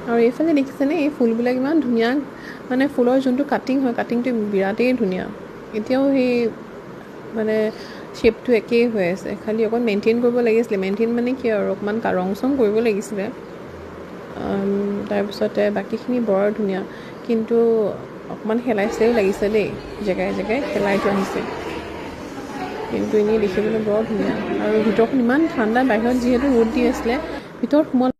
আৰু এইফালে দেখিছেনে এই ফুলবিলাক ইমান ধুনীয়া মানে ফুলৰ যোনটো কাটিং হয় কাটিংটো বিৰাটেই ধুনীয়া এতিয়াও সেই মানে শ্বেপটো একেই হৈ আছে খালি অকণ মেইনটেইন কৰিব লাগিছিলে মেইনটেইন মানে কি আৰু অকণমান ৰং চং কৰিব লাগিছিলে তাৰপিছতে বাকীখিনি বৰ ধুনীয়া কিন্তু অকণমান শেলাইছেও লাগিছে দেই জেগাই জেগাই শেলাইটো আহিছে কিন্তু এনেই দেখিবলৈ বৰ ধুনীয়া আৰু ভিতৰখন ইমান ঠাণ্ডা বাহিৰত যিহেতু ৰ'দ দি আছিলে ভিতৰত সোমাল